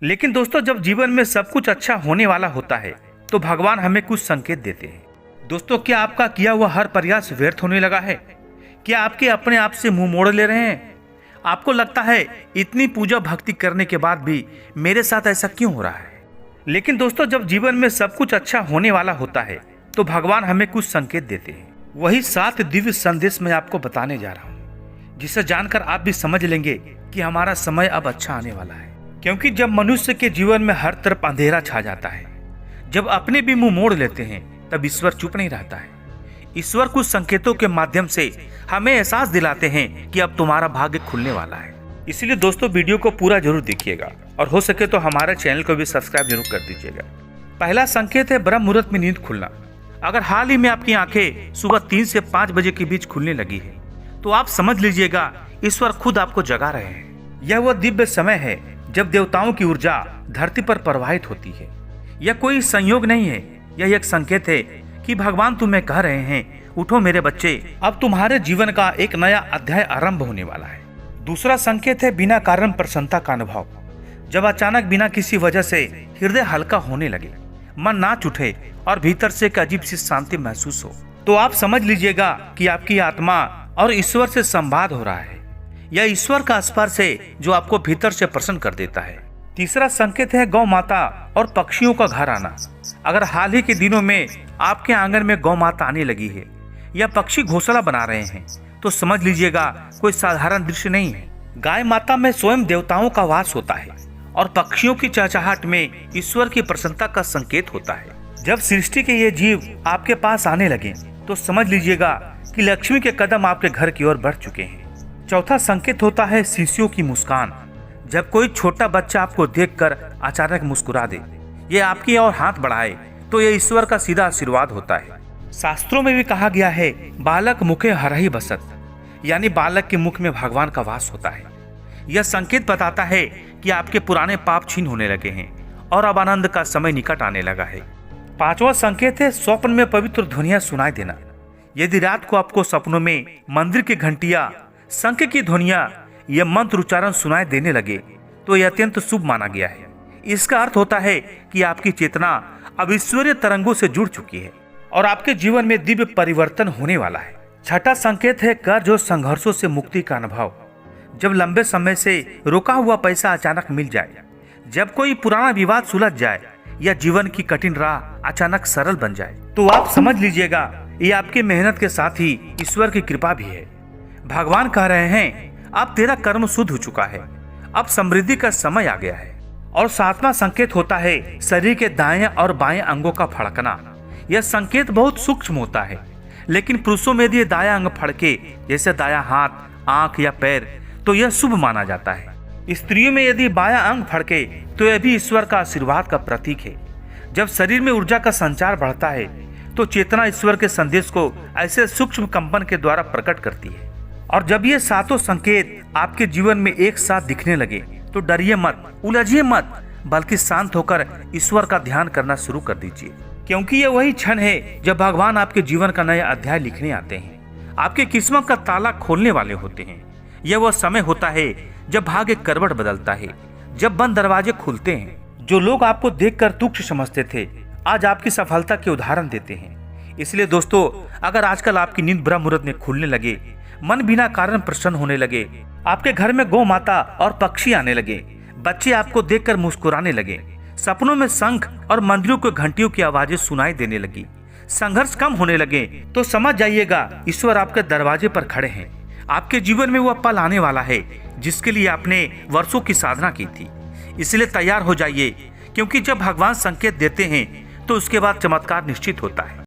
लेकिन दोस्तों, जब जीवन में सब कुछ अच्छा होने वाला होता है तो भगवान हमें कुछ संकेत देते हैं। दोस्तों, क्या आपका किया हुआ हर प्रयास व्यर्थ होने लगा है? क्या आपके अपने आप से मुंह मोड़ ले रहे हैं? आपको लगता है इतनी पूजा भक्ति करने के बाद भी मेरे साथ ऐसा क्यों हो रहा है? लेकिन दोस्तों, जब जीवन में सब कुछ अच्छा होने वाला होता है तो भगवान हमें कुछ संकेत देते हैं। वही 7 दिव्य संदेश मैं आपको बताने जा रहा हूँ, जिसे जानकर आप भी समझ लेंगे कि हमारा समय अब अच्छा आने वाला है। क्योंकि जब मनुष्य के जीवन में हर तरफ अंधेरा छा जाता है, जब अपने भी मुंह मोड़ लेते हैं, तब ईश्वर चुप नहीं रहता है। ईश्वर कुछ संकेतों के माध्यम से हमें एहसास दिलाते हैं कि अब तुम्हारा भाग्य खुलने वाला है। इसलिए दोस्तों, वीडियो को पूरा जरूर देखिएगा और हो सके तो हमारे चैनल को भी सब्सक्राइब जरूर कर दीजिएगा। पहला संकेत है ब्रह्म मुहूर्त में नींद खुलना। अगर हाल ही में आपकी आंखें सुबह 3 से 5 बजे के बीच खुलने लगी है तो आप समझ लीजिएगा ईश्वर खुद आपको जगा रहे हैं। यह वह दिव्य समय है जब देवताओं की ऊर्जा धरती पर प्रवाहित होती है। यह कोई संयोग नहीं है, यह एक संकेत है कि भगवान तुम्हें कह रहे हैं, उठो मेरे बच्चे, अब तुम्हारे जीवन का एक नया अध्याय आरंभ होने वाला है। दूसरा संकेत है बिना कारण प्रसन्नता का अनुभव। जब अचानक बिना किसी वजह से हृदय हल्का होने लगे, मन नाच उठे और भीतर से एक अजीब सी शांति महसूस हो, तो आप समझ लीजिएगा कि आपकी आत्मा और ईश्वर से संवाद हो रहा है। यह ईश्वर का स्पर्श है जो आपको भीतर से प्रसन्न कर देता है। तीसरा संकेत है गौ माता और पक्षियों का घर आना। अगर हाल ही के दिनों में आपके आंगन में गौ माता आने लगी है या पक्षी घोंसला बना रहे हैं, तो समझ लीजिएगा कोई साधारण दृश्य नहीं है। गाय माता में स्वयं देवताओं का वास होता है और पक्षियों की चहचहाट में ईश्वर की प्रसन्नता का संकेत होता है। जब सृष्टि के ये जीव आपके पास आने लगे तो समझ लीजिएगा कि लक्ष्मी के कदम आपके घर की ओर बढ़ चुके हैं। चौथा संकेत होता है शिशुओं की मुस्कान। जब कोई छोटा बच्चा आपको देखकर अचानक मुस्कुरा दे, ये आपकी ओर हाथ बढ़ाए, तो ये ईश्वर का सीधा आशीर्वाद होता है। शास्त्रों में भी कहा गया है, बालक मुखे हरहि बसत, यानी बालक के मुख में भगवान का वास होता है। यह संकेत बताता है कि आपके पुराने पाप छीन होने लगे हैं और अब आनंद का समय निकट आने लगा है। पांचवा संकेत है स्वप्न में पवित्र ध्वनियां सुनाई देना। यदि रात को आपको सपनों में मंदिर की घंटियां, शंख की ध्वनियां या मंत्र उच्चारण सुनाई देने लगे, तो यह अत्यंत शुभ माना गया है। इसका अर्थ होता है कि आपकी चेतना अब ईश्वरीय तरंगों से जुड़ चुकी है और आपके जीवन में दिव्य परिवर्तन होने वाला है। छठा संकेत है कर्ज और संघर्षों से मुक्ति का अनुभव। जब लंबे समय से रोका हुआ पैसा अचानक मिल जाए, जब कोई पुराना विवाद सुलझ जाए या जीवन की कठिन राह अचानक सरल बन जाए, तो आप समझ लीजिएगा ये आपकी मेहनत के साथ ही ईश्वर की कृपा भी है। भगवान कह रहे हैं, अब तेरा कर्म शुद्ध हो चुका है, अब समृद्धि का समय आ गया है। और सातवां संकेत होता है शरीर के दाएं और बाएं अंगों का फड़कना। यह संकेत बहुत सूक्ष्म होता है, लेकिन पुरुषों में यदि दायां अंग फड़के, जैसे दायां हाथ, आंख या पैर, तो यह शुभ माना जाता है। स्त्रियों में यदि बायां अंग फड़के तो यह भी ईश्वर का आशीर्वाद का प्रतीक है। जब शरीर में ऊर्जा का संचार बढ़ता है तो चेतना ईश्वर के संदेश को ऐसे सूक्ष्म कंपन के द्वारा प्रकट करती है। और जब ये सातों संकेत आपके जीवन में एक साथ दिखने लगे तो डरिए मत, उलझिए मत, बल्कि शांत होकर ईश्वर का ध्यान करना शुरू कर दीजिए। क्योंकि ये वही क्षण है जब भगवान आपके जीवन का नया अध्याय लिखने आते हैं, आपके किस्मत का ताला खोलने वाले होते हैं। यह वह समय होता है जब भाग्य करवट बदलता है, जब बंद दरवाजे खुलते हैं। जो लोग आपको देखकर तुच्छ समझते थे, आज आपकी सफलता के उदाहरण देते हैं। इसलिए दोस्तों, अगर आजकल आपकी नींद ब्रह्म मुहूर्त में खुलने लगे, मन बिना कारण प्रसन्न होने लगे, आपके घर में गौ माता और पक्षी आने लगे, बच्चे आपको देखकर मुस्कुराने लगे, सपनों में शंख और मंदिरों के घंटियों की आवाजें सुनाई देने लगी, संघर्ष कम होने लगे, तो समझ जाइएगा ईश्वर आपके दरवाजे पर खड़े हैं। आपके जीवन में वह पल आने वाला है जिसके लिए आपने वर्षों की साधना की थी। इसलिए तैयार हो जाइए, क्योंकि जब भगवान संकेत देते हैं तो उसके बाद चमत्कार निश्चित होता है।